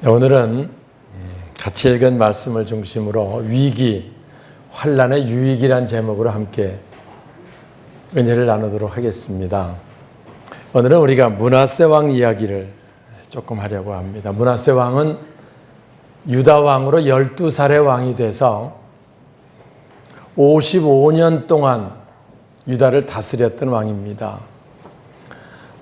오늘은 같이 읽은 말씀을 중심으로 위기, 환난의 유익이란 제목으로 함께 은혜를 나누도록 하겠습니다. 오늘은 우리가 므낫세 왕 이야기를 조금 하려고 합니다. 므낫세 왕은 유다 왕으로 12살의 왕이 돼서 55년 동안 유다를 다스렸던 왕입니다.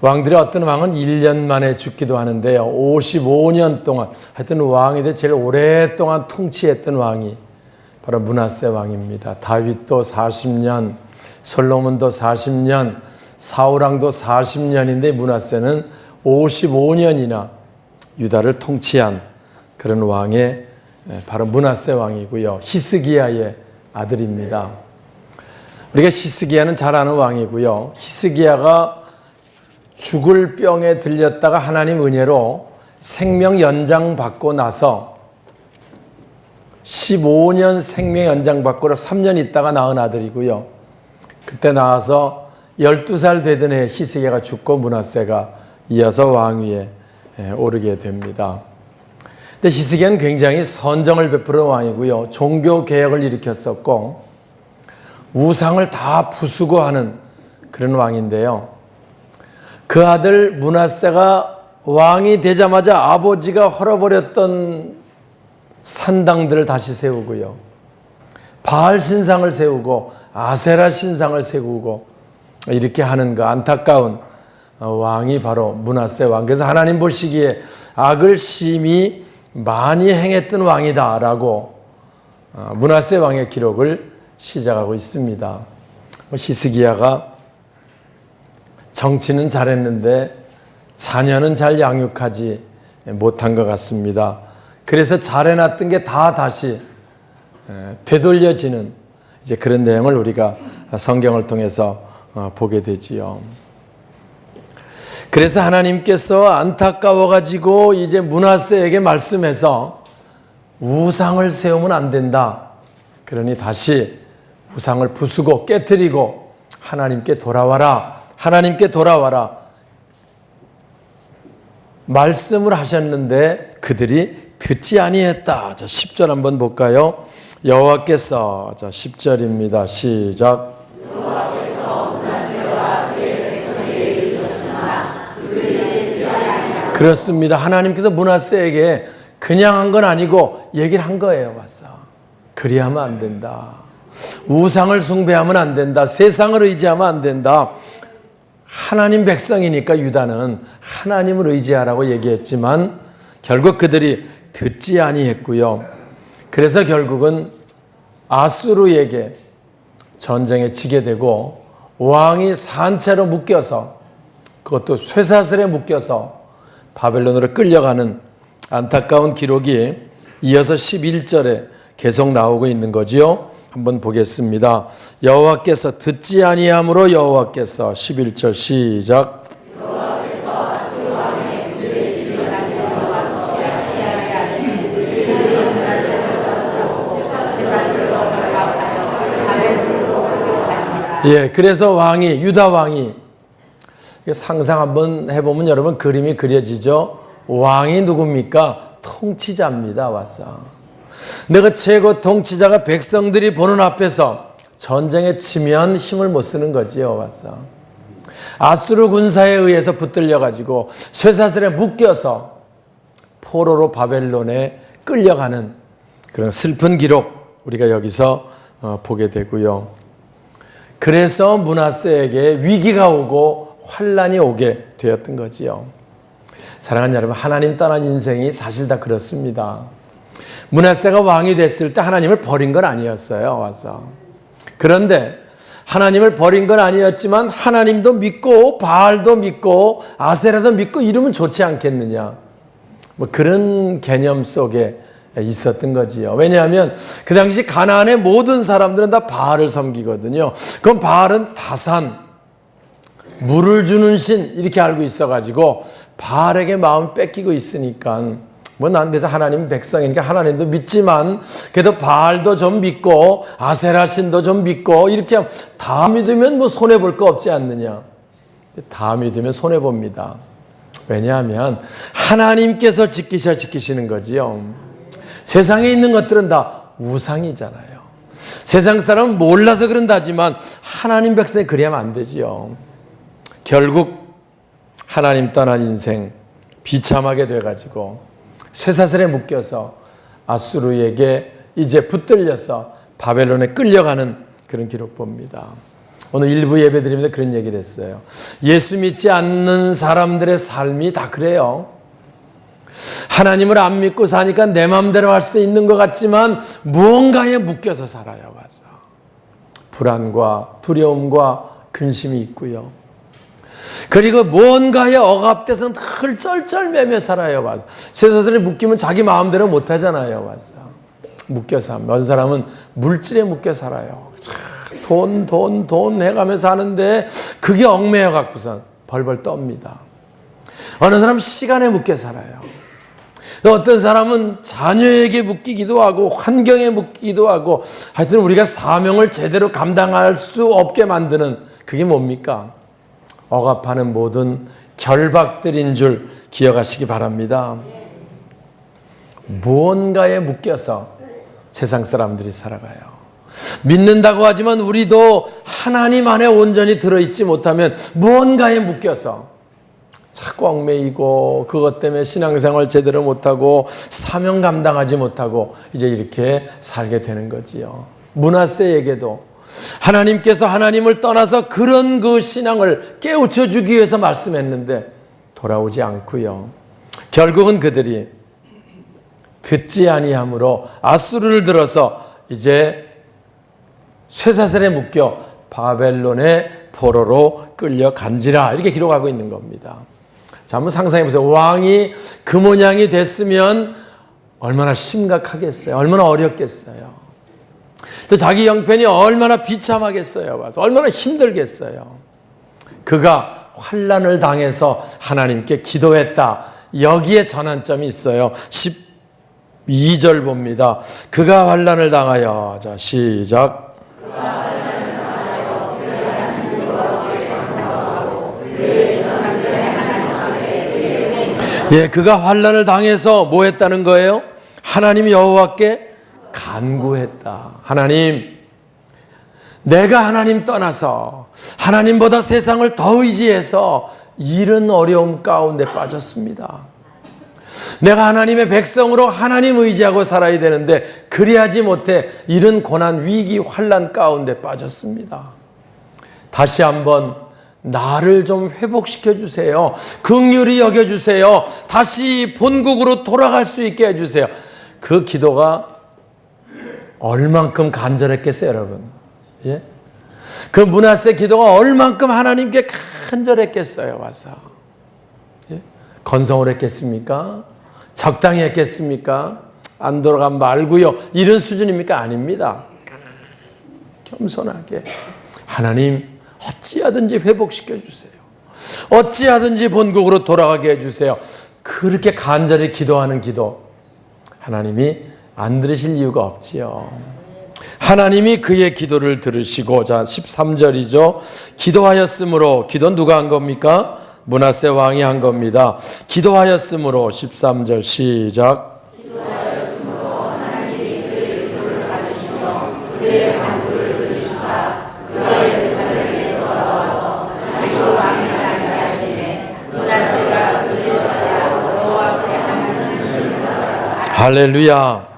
왕들의 어떤 왕은 1년 만에 죽기도 하는데요. 55년 동안, 하여튼 왕이 돼 제일 오랫동안 통치했던 왕이 바로 므낫세 왕입니다. 다윗도 40년, 솔로몬도 40년, 사울왕도 40년인데 므낫세는 55년이나 유다를 통치한 그런 왕의 바로 므낫세 왕이고요. 히스기야의 아들입니다. 우리가 히스기야는 잘 아는 왕이고요. 히스기야가 죽을 병에 들렸다가 하나님 은혜로 생명 연장 받고 나서 15년 생명 연장 받고 3년 있다가 낳은 아들이고요. 그때 나와서 12살 되던 해 히스기야가 죽고 므낫세가 이어서 왕위에 오르게 됩니다. 근데 히스기야는 굉장히 선정을 베푸는 왕이고요. 종교 개혁을 일으켰었고 우상을 다 부수고 하는 그런 왕인데요. 그 아들 므낫세가 왕이 되자마자 아버지가 헐어버렸던 산당들을 다시 세우고요. 바알 신상을 세우고 아세라 신상을 세우고 이렇게 하는 그 안타까운 왕이 바로 므낫세 왕. 그래서 하나님 보시기에 악을 심히 많이 행했던 왕이다라고 므낫세 왕의 기록을 시작하고 있습니다. 히스기야가 정치는 잘했는데 자녀는 잘 양육하지 못한 것 같습니다. 그래서 잘해놨던 게 다 다시 되돌려지는 이제 그런 내용을 우리가 성경을 통해서 보게 되지요. 그래서 하나님께서 안타까워가지고 이제 므낫세에게 말씀해서 우상을 세우면 안 된다. 그러니 다시 우상을 부수고 깨뜨리고 하나님께 돌아와라. 하나님께 돌아와라. 말씀을 하셨는데 그들이 듣지 아니했다. 자, 10절 한번 볼까요? 여호와께서, 자, 10절입니다. 시작. 여호와께서 므낫세와 그의 백성에게 이르셨으나 그들이 듣지 아니하였다. 그렇습니다. 하나님께서 므낫세에게 그냥 한 건 아니고 얘기를 한 거예요. 와서 그리하면 안 된다. 우상을 숭배하면 안 된다. 세상을 의지하면 안 된다. 하나님 백성이니까 유다는 하나님을 의지하라고 얘기했지만 결국 그들이 듣지 아니했고요. 그래서 결국은 아수르에게 전쟁에 지게 되고 왕이 산채로 묶여서 그것도 쇠사슬에 묶여서 바벨론으로 끌려가는 안타까운 기록이 이어서 11절에 계속 나오고 있는 거지요. 한번 보겠습니다. 여호와께서 듣지 아니함으로 여호와께서 11절 시작. 여호와께서 아수르 왕의 그들의 집을 가져와서 야시아에 가시니 그들은 므낫세를 잡고 쇠사슬로 걸어가서 바벨론으로 끌려가니라. 예, 그래서 왕이 유다 왕이 상상 한번 해보면 여러분 그림이 그려지죠. 왕이 누굽니까? 통치자입니다. 와서. 내가 최고 통치자가 백성들이 보는 앞에서 전쟁에 치면 힘을 못 쓰는 거지요. 와서 아수르 군사에 의해서 붙들려가지고 쇠사슬에 묶여서 포로로 바벨론에 끌려가는 그런 슬픈 기록 우리가 여기서 보게 되고요. 그래서 므낫세에게 위기가 오고 환난이 오게 되었던 거지요. 사랑하는 여러분, 하나님 떠난 인생이 사실 다 그렇습니다. 므낫세가 왕이 됐을 때 하나님을 버린 건 아니었어요. 와서. 그런데 하나님을 버린 건 아니었지만 하나님도 믿고 바알도 믿고 아세라도 믿고 이러면 좋지 않겠느냐. 뭐 그런 개념 속에 있었던 거지요. 왜냐하면 그 당시 가나안의 모든 사람들은 다 바알을 섬기거든요. 그럼 바알은 다산, 물을 주는 신 이렇게 알고 있어가지고 바알에게 마음 뺏기고 있으니까 뭐 난 그래서 하나님 백성이니까 하나님도 믿지만 그래도 바알도 좀 믿고 아세라 신도 좀 믿고 이렇게 다 믿으면 뭐 손해볼 거 없지 않느냐. 다 믿으면 손해봅니다. 왜냐하면 하나님께서 지키시는 거지요. 세상에 있는 것들은 다 우상이잖아요. 세상 사람은 몰라서 그런다지만 하나님 백성이 그래야만 안 되지요. 결국 하나님 떠난 인생 비참하게 돼가지고 쇠사슬에 묶여서 아수르에게 이제 붙들려서 바벨론에 끌려가는 그런 기록 봅니다. 오늘 일부 예배 드리면서 그런 얘기를 했어요. 예수 믿지 않는 사람들의 삶이 다 그래요. 하나님을 안 믿고 사니까 내 마음대로 할 수 있는 것 같지만 무언가에 묶여서 살아요. 와서 불안과 두려움과 근심이 있고요. 그리고 무언가에 억압돼서 늘 쩔쩔매며 살아요. 와서 쇠사슬에 묶이면 자기 마음대로 못 하잖아요. 와서 묶여서 어떤 사람은 물질에 묶여 살아요. 돈 해가면서 사는데 그게 얽매여 갖고선 벌벌 떱니다. 어느 사람은 시간에 묶여 살아요. 어떤 사람은 자녀에게 묶이기도 하고 환경에 묶이기도 하고 하여튼 우리가 사명을 제대로 감당할 수 없게 만드는 그게 뭡니까? 억압하는 모든 결박들인 줄 기억하시기 바랍니다. 무언가에 묶여서 세상 사람들이 살아가요. 믿는다고 하지만 우리도 하나님 안에 온전히 들어있지 못하면 무언가에 묶여서 자꾸 얽매이고 그것 때문에 신앙생활 제대로 못하고 사명 감당하지 못하고 이제 이렇게 살게 되는 거지요. 므낫세에게도 하나님께서 하나님을 떠나서 그런 그 신앙을 깨우쳐 주기 위해서 말씀했는데 돌아오지 않고요. 결국은 그들이 듣지 아니함으로 아수르를 들어서 이제 쇠사슬에 묶여 바벨론의 포로로 끌려간지라 이렇게 기록하고 있는 겁니다. 자, 한번 상상해 보세요. 왕이 그 모양이 됐으면 얼마나 심각하겠어요. 얼마나 어렵겠어요. 또 자기 형편이 얼마나 비참하겠어요. 와서 얼마나 힘들겠어요. 그가 환난을 당해서 하나님께 기도했다. 여기에 전환점이 있어요. 12절 봅니다. 그가 환난을 당하여, 자 시작. 예, 그가 환난을 당해서 뭐 했다는 거예요? 하나님 여호와께 간구했다. 하나님, 내가 하나님 떠나서 하나님보다 세상을 더 의지해서 이런 어려움 가운데 빠졌습니다. 내가 하나님의 백성으로 하나님 의지하고 살아야 되는데 그리하지 못해 이런 고난, 위기, 환난 가운데 빠졌습니다. 다시 한번 나를 좀 회복시켜 주세요. 긍휼히 여겨 주세요. 다시 본국으로 돌아갈 수 있게 해 주세요. 그 기도가 얼만큼 간절했겠어요, 여러분? 예? 그 므낫세 기도가 얼만큼 하나님께 간절했겠어요, 와서. 예? 건성을 했겠습니까? 적당히 했겠습니까? 안 돌아가면 말고요. 이런 수준입니까? 아닙니다. 겸손하게 하나님 어찌하든지 회복시켜 주세요. 어찌하든지 본국으로 돌아가게 해주세요. 그렇게 간절히 기도하는 기도 하나님이 안 들으실 이유가 없지요. 하나님이 그의 기도를 들으시고, 자 13절이죠. 기도하였으므로, 기도 누가 한 겁니까? 므낫세 왕이 한 겁니다. 기도하였으므로 13절 시작. 기도하였으므로 하나님이 그의 기도를 받으시며 그의 간구를 들으시사 그의 예루살렘에 돌아와서 다시 왕이 앉아시네. 므낫세가 그제서야 여호와 앞에 하나님을 할렐루야.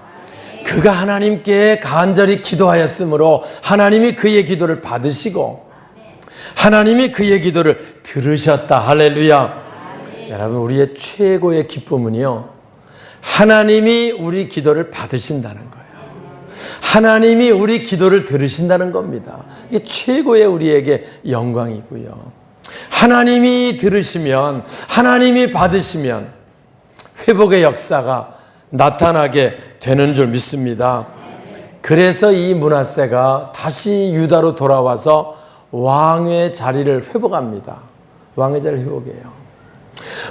그가 하나님께 간절히 기도하였으므로 하나님이 그의 기도를 받으시고 하나님이 그의 기도를 들으셨다. 할렐루야. 여러분, 우리의 최고의 기쁨은요, 하나님이 우리 기도를 받으신다는 거예요. 하나님이 우리 기도를 들으신다는 겁니다. 이게 최고의 우리에게 영광이고요. 하나님이 들으시면, 하나님이 받으시면 회복의 역사가 나타나게 되는 줄 믿습니다. 그래서 이 므낫세가 다시 유다로 돌아와서 왕의 자리를 회복합니다. 왕의 자리를 회복해요.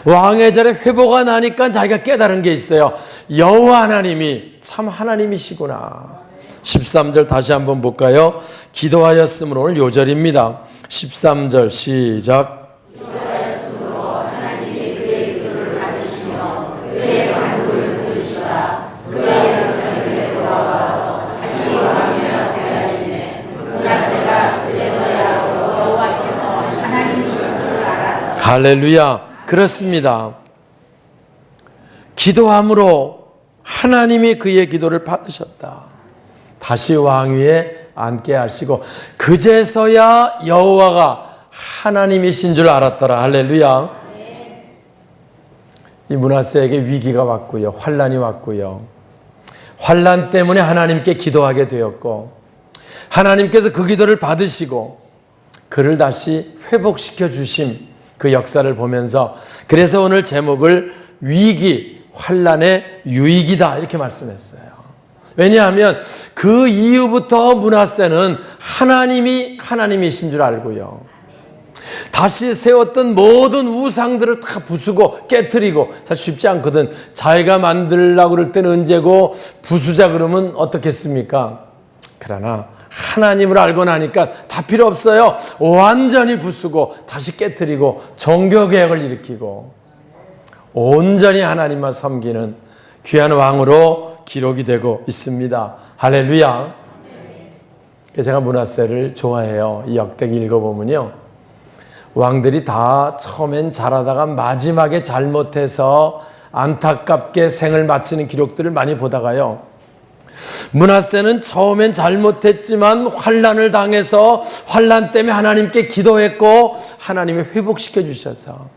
왕의 자리 회복가 나니까 자기가 깨달은 게 있어요. 여호와 하나님이 참 하나님이시구나. 13절 다시 한번 볼까요? 기도하였으므로, 오늘 요절입니다. 13절 시작. 기도하였으므로 하나님이 그의 할렐루야. 그렇습니다. 기도함으로 하나님이 그의 기도를 받으셨다. 다시 왕위에 앉게 하시고 그제서야 여호와가 하나님이신 줄 알았더라. 할렐루야. 이 므낫세에게 위기가 왔고요. 환난이 왔고요. 환난 때문에 하나님께 기도하게 되었고 하나님께서 그 기도를 받으시고 그를 다시 회복시켜 주심, 그 역사를 보면서 그래서 오늘 제목을 위기, 환난의 유익이다 이렇게 말씀했어요. 왜냐하면 그 이후부터 므낫세는 하나님이신 줄 알고요. 다시 세웠던 모든 우상들을 다 부수고 깨트리고, 사실 쉽지 않거든. 자기가 만들려고 그럴 때는 언제고 부수자 그러면 어떻겠습니까? 그러나 하나님을 알고 나니까 다 필요 없어요. 완전히 부수고 다시 깨트리고 종교개혁을 일으키고 온전히 하나님만 섬기는 귀한 왕으로 기록이 되고 있습니다. 할렐루야. 제가 므낫세를 좋아해요. 이 역대기 읽어보면요, 왕들이 다 처음엔 잘하다가 마지막에 잘못해서 안타깝게 생을 마치는 기록들을 많이 보다가요, 므낫세는 처음엔 잘못했지만 환난을 당해서 환난 때문에 하나님께 기도했고 하나님이 회복시켜 주셔서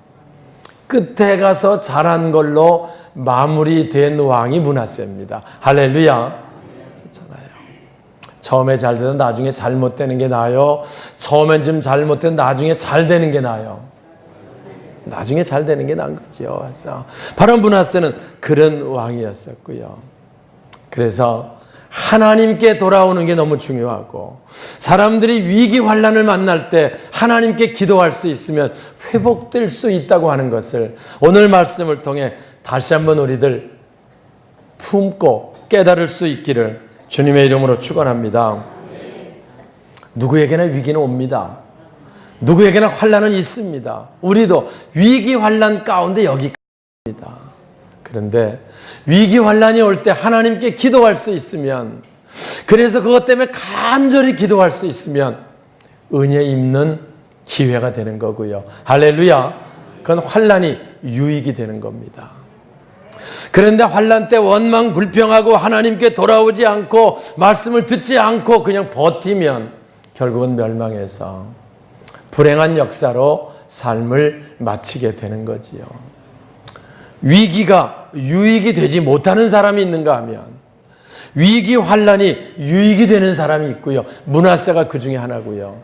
끝에 가서 잘한 걸로 마무리된 왕이 므낫세입니다. 할렐루야. 처음에 잘 되든 나중에 잘못되는 게 나아요? 처음엔 좀 잘못된 나중에 잘 되는 게 나아요? 나중에 잘 되는 게 나은 거죠. 그래서 바로 므낫세는 그런 왕이었었고요. 그래서 하나님께 돌아오는 게 너무 중요하고 사람들이 위기 환난을 만날 때 하나님께 기도할 수 있으면 회복될 수 있다고 하는 것을 오늘 말씀을 통해 다시 한번 우리들 품고 깨달을 수 있기를 주님의 이름으로 축원합니다. 누구에게나 위기는 옵니다. 누구에게나 환난은 있습니다. 우리도 위기 환난 가운데 여기까지입니다. 그런데 위기 환난이 올 때 하나님께 기도할 수 있으면, 그래서 그것 때문에 간절히 기도할 수 있으면 은혜 입는 기회가 되는 거고요. 할렐루야. 그건 환난이 유익이 되는 겁니다. 그런데 환난 때 원망 불평하고 하나님께 돌아오지 않고 말씀을 듣지 않고 그냥 버티면 결국은 멸망해서 불행한 역사로 삶을 마치게 되는 거지요. 위기가 유익이 되지 못하는 사람이 있는가 하면 위기 환난이 유익이 되는 사람이 있고요. 므낫세가 그 중에 하나고요.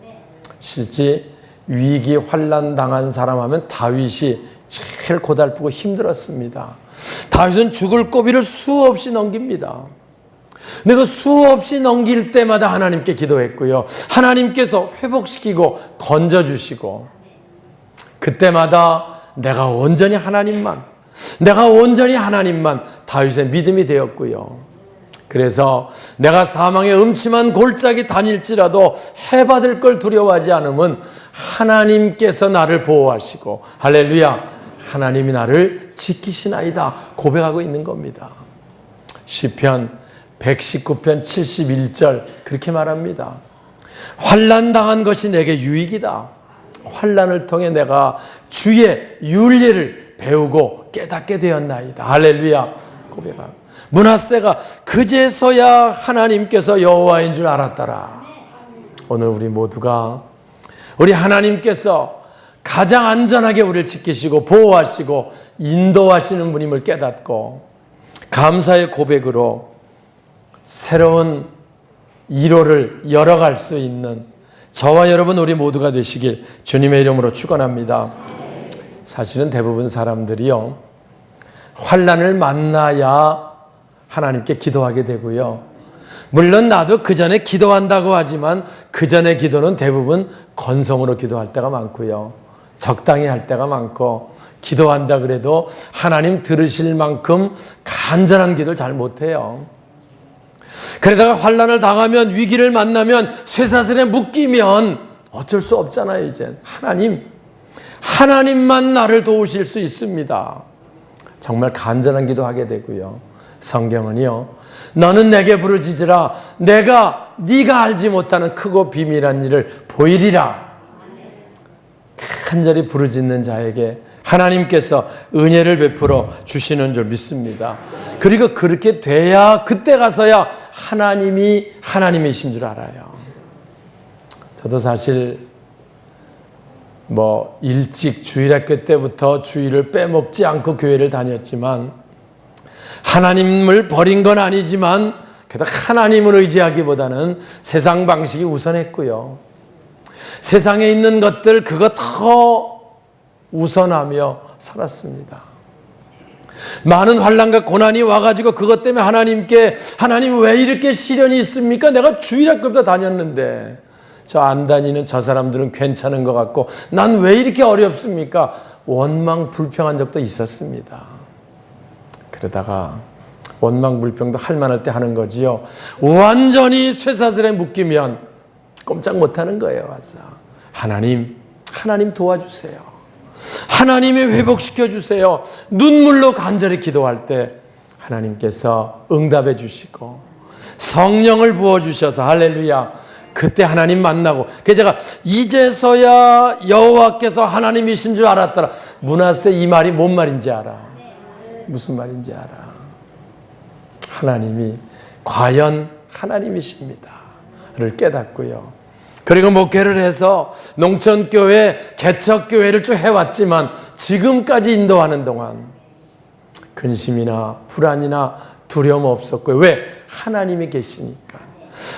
실제 위기 환난 당한 사람 하면 다윗이 제일 고달프고 힘들었습니다. 다윗은 죽을 고비를 수없이 넘깁니다. 내가 수없이 넘길 때마다 하나님께 기도했고요. 하나님께서 회복시키고 건져주시고 그때마다 내가 온전히 하나님만 다윗의 믿음이 되었고요. 그래서 내가 사망의 음침한 골짜기 다닐지라도 해받을 걸 두려워하지 않으면 하나님께서 나를 보호하시고 할렐루야, 하나님이 나를 지키시나이다 고백하고 있는 겁니다. 시편 119편 71절 그렇게 말합니다. 환난 당한 것이 내게 유익이다. 환난을 통해 내가 주의 윤리를 배우고 깨닫게 되었나이다. 할렐루야 고백하고, 므낫세가 그제서야 하나님께서 여호와인 줄 알았더라. 오늘 우리 모두가 우리 하나님께서 가장 안전하게 우리를 지키시고 보호하시고 인도하시는 분임을 깨닫고 감사의 고백으로 새로운 1호를 열어갈 수 있는 저와 여러분 우리 모두가 되시길 주님의 이름으로 축원합니다. 사실은 대부분 사람들이요, 환난을 만나야 하나님께 기도하게 되고요. 물론 나도 그 전에 기도한다고 하지만 그 전에 기도는 대부분 건성으로 기도할 때가 많고요. 적당히 할 때가 많고, 기도한다 그래도 하나님 들으실 만큼 간절한 기도를 잘 못해요. 그러다가 환난을 당하면, 위기를 만나면, 쇠사슬에 묶이면 어쩔 수 없잖아요. 이제 하나님만 나를 도우실 수 있습니다. 정말 간절한 기도하게 되고요. 성경은요, 너는 내게 부르짖으라 네가 알지 못하는 크고 비밀한 일을 보이리라. 간절히 부르짖는 자에게 하나님께서 은혜를 베풀어 주시는 줄 믿습니다. 그리고 그렇게 돼야 그때 가서야 하나님이 하나님이신 줄 알아요. 저도 사실 일찍 주일학교 때부터 주일을 빼먹지 않고 교회를 다녔지만 하나님을 버린 건 아니지만 그래도 하나님을 의지하기보다는 세상 방식이 우선했고요. 세상에 있는 것들 그거 더 우선하며 살았습니다. 많은 환난과 고난이 와가지고 그것 때문에 하나님 왜 이렇게 시련이 있습니까? 내가 주일학교부터 다녔는데 저 안 다니는 저 사람들은 괜찮은 것 같고 난 왜 이렇게 어렵습니까? 원망 불평한 적도 있었습니다. 그러다가 원망 불평도 할 만할 때 하는 거지요. 완전히 쇠사슬에 묶이면 꼼짝 못하는 거예요. 와서 하나님 도와주세요. 하나님이 회복시켜 주세요. 눈물로 간절히 기도할 때 하나님께서 응답해 주시고 성령을 부어주셔서 할렐루야. 그때 하나님 만나고 그래서 제가 이제서야 여호와께서 하나님이신 줄 알았더라. 므낫세 이 말이 뭔 말인지 알아. 무슨 말인지 알아. 하나님이 과연 하나님이십니다를 깨닫고요. 그리고 목회를 해서 농촌교회, 개척교회를 쭉 해왔지만 지금까지 인도하는 동안 근심이나 불안이나 두려움 없었고요. 왜? 하나님이 계시니까.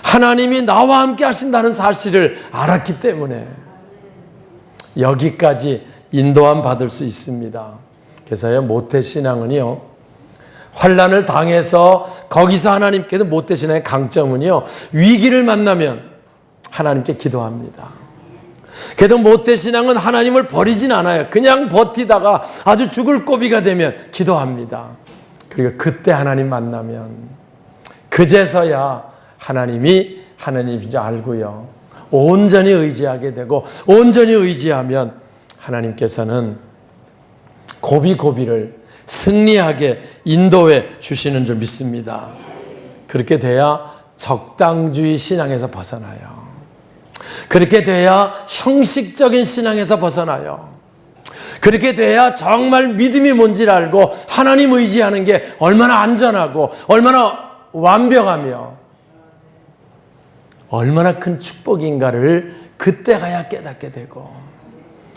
하나님이 나와 함께 하신다는 사실을 알았기 때문에 여기까지 인도함 받을 수 있습니다. 그래서요, 모태신앙은요, 환난을 당해서 거기서 하나님께서 모태신앙의 강점은요, 위기를 만나면 하나님께 기도합니다. 그래도 모태신앙은 하나님을 버리진 않아요. 그냥 버티다가 아주 죽을 고비가 되면 기도합니다. 그리고 그때 하나님 만나면 그제서야 하나님이 하나님인 줄 알고요. 온전히 의지하게 되고 온전히 의지하면 하나님께서는 고비고비를 승리하게 인도해 주시는 줄 믿습니다. 그렇게 돼야 적당주의 신앙에서 벗어나요. 그렇게 돼야 형식적인 신앙에서 벗어나요. 그렇게 돼야 정말 믿음이 뭔지를 알고 하나님 의지하는 게 얼마나 안전하고 얼마나 완벽하며 얼마나 큰 축복인가를 그때 가야 깨닫게 되고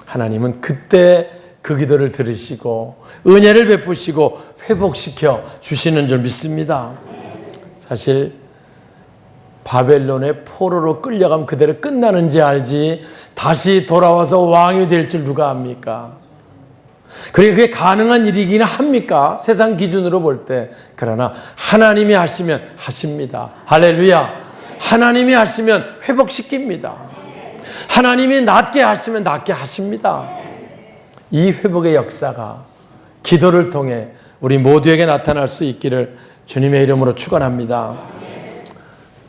하나님은 그때 그 기도를 들으시고 은혜를 베푸시고 회복시켜 주시는 줄 믿습니다. 사실 바벨론의 포로로 끌려가면 그대로 끝나는지 알지 다시 돌아와서 왕이 될 줄 누가 압니까? 그게 가능한 일이긴 합니까? 세상 기준으로 볼 때. 그러나 하나님이 하시면 하십니다. 할렐루야. 하나님이 하시면 회복시킵니다. 하나님이 낫게 하시면 낫게 하십니다. 이 회복의 역사가 기도를 통해 우리 모두에게 나타날 수 있기를 주님의 이름으로 축원합니다.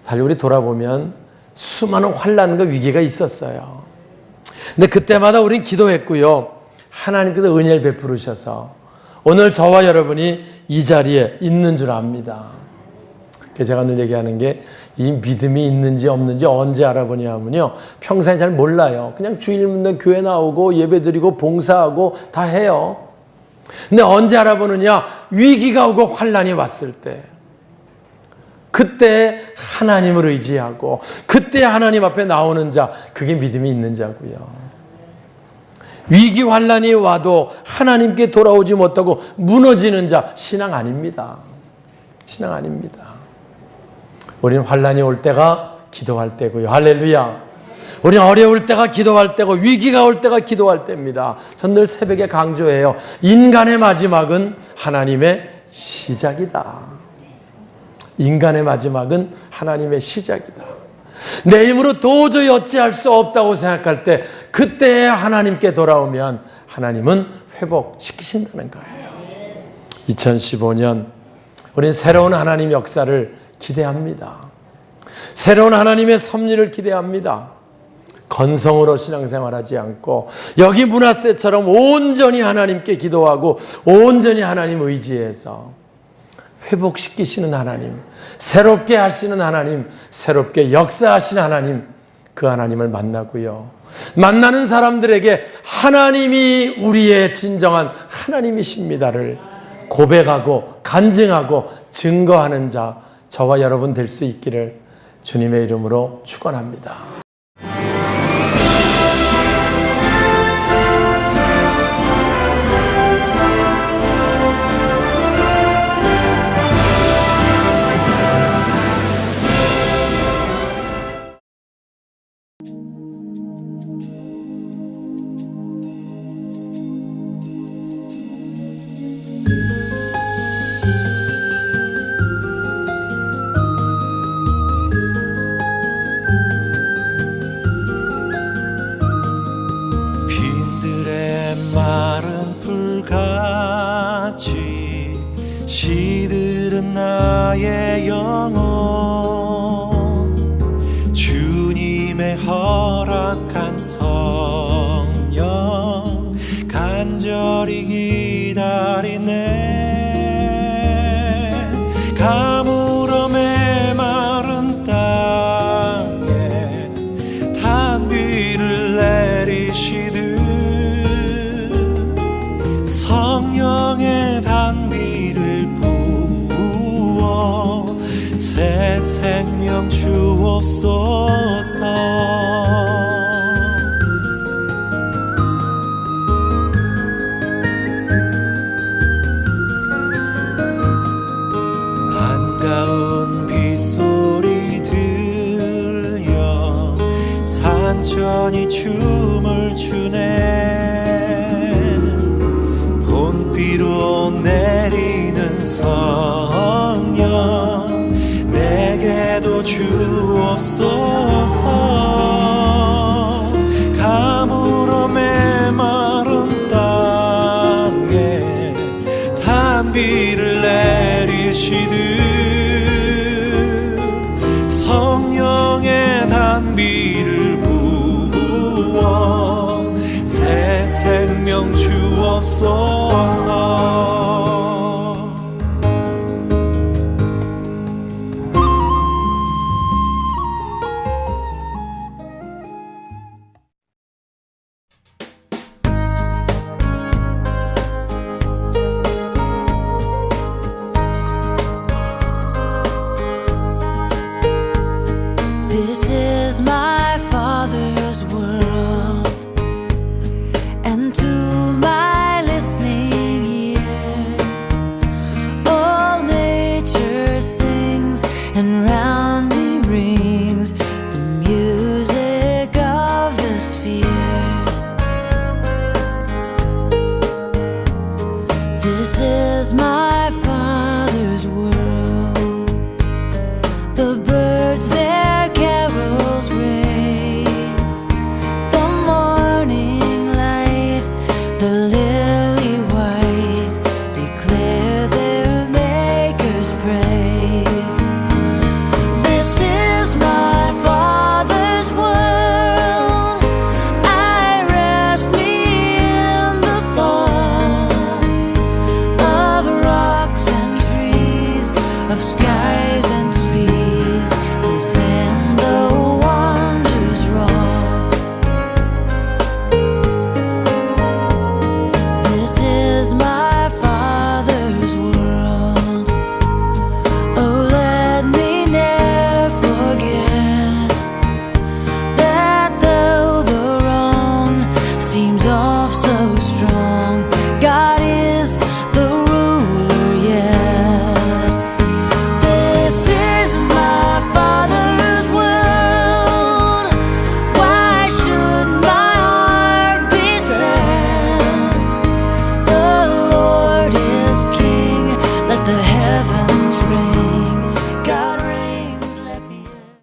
사실 우리 돌아보면 수많은 환난과 위기가 있었어요. 근데 그때마다 우린 기도했고요. 하나님께서 은혜를 베푸셔서 오늘 저와 여러분이 이 자리에 있는 줄 압니다. 그래서 제가 늘 얘기하는 게 이 믿음이 있는지 없는지 언제 알아보냐면요. 평소에 잘 몰라요. 그냥 주일마다 교회 나오고 예배드리고 봉사하고 다 해요. 근데 언제 알아보느냐? 위기가 오고 환난이 왔을 때. 그때 하나님을 의지하고 그때 하나님 앞에 나오는 자, 그게 믿음이 있는 자고요. 위기 환난이 와도 하나님께 돌아오지 못하고 무너지는 자, 신앙 아닙니다. 신앙 아닙니다. 우리는 환난이 올 때가 기도할 때고요. 할렐루야. 우리는 어려울 때가 기도할 때고 위기가 올 때가 기도할 때입니다. 전 늘 새벽에 강조해요. 인간의 마지막은 하나님의 시작이다. 인간의 마지막은 하나님의 시작이다. 내 힘으로 도저히 어찌할 수 없다고 생각할 때 그때 하나님께 돌아오면 하나님은 회복시키신다는 거예요. 2015년 우리는 새로운 하나님 역사를 기대합니다. 새로운 하나님의 섭리를 기대합니다. 건성으로 신앙생활하지 않고 여기 므낫세처럼 온전히 하나님께 기도하고 온전히 하나님 의지해서 회복시키시는 하나님, 새롭게 하시는 하나님, 새롭게 역사하시는 하나님, 그 하나님을 만나고요. 만나는 사람들에게 하나님이 우리의 진정한 하나님이십니다를 고백하고 간증하고 증거하는 자, 저와 여러분 될 수 있기를 주님의 이름으로 축원합니다. 마른 풀같이 시들은 나의 영혼, 주님의 허락한 성령 간절히 기다리네. 가물어 메마른 땅에 단비를 내리시듯 성령의 단비를 부어 새 생명 주옵소서. 반가운 빗소리 들려 산천이 춤을 추네. 비로 내리는 성령 내게도 주옵소서. 가물어 메마른 땅에 단비를 내리시듯 성령의 단비를 부어 새 생명 주옵소서. This is my Father's world, and to my listening ears, all nature sings, and round me rings the music of the spheres. This is my Father's world. The birds